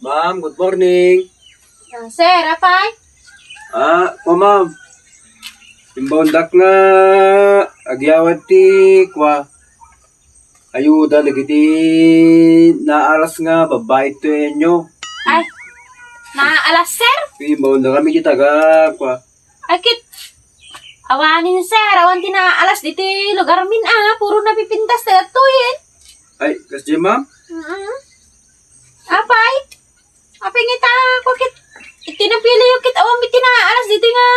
Ma'am, good morning. Sir, apay? Ma'am. Imbaundak nga agyawat ti kwa. Ayuda nagiti naaras nga babae to enyo. Ay, naalas, sir? Imbaundak kami kita ga kwa. Ay, kit. Awanin, sir. Awan tinaalas dito lugar min, puro napipintas na tuyin. Ay, kasi ma'am? Apay? Apay ngita ko, kit. Itinapili yung kit. Awan may tinaalas dito nga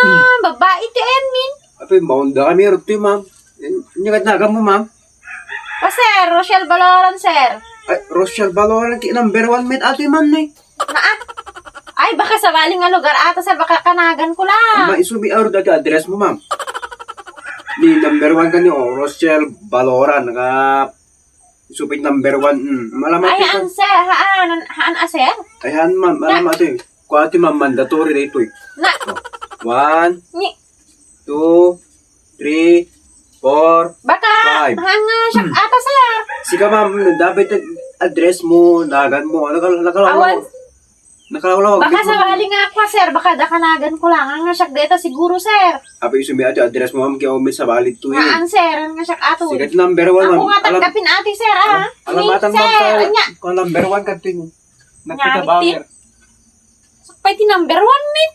babae to min. Apay, imbaundak kami rito ma'am. Inyagat naga mo ma'am. Sir, Rochelle Baloran, sir. Ay, Rochelle Baloran, ki number 1 met ato ma'am na Ay, baka sa baling nga lugar ata, sir. Baka kanagan ko lang. Maisumi aro dati address mo ma'am. Ni number 1 ka ni Rochelle Baloran. Isupit number 1. Malamat Ay, haan, sir. Haan, sir? Ayan, ma'am. Alam ito eh. Kung ito, ma'am, mandatory rito eh. Na, 1, ni, 2, 3, 4, baka, 5. hanga siya ata, sir. Sika, ma'am, dapat address mo, nagan mo. Awan. Nakalawlaw. Baka sa baling nga ako, sir. Baka dakanagan ko lang. Hanga siya dito, siguro, sir. Apo, isumi ito, address mo, ma'am, kaya umit sa balit to eh. Haan, sir. Hanga siya ato. Sika, ito number 1, ma'am. Ako nga tanggapin ate, sir, Alamatan, ma'am, sir, sa anya. kung number 1 ka ito. Nyari, Nagpitabanger. Sakpay ti number 1, min.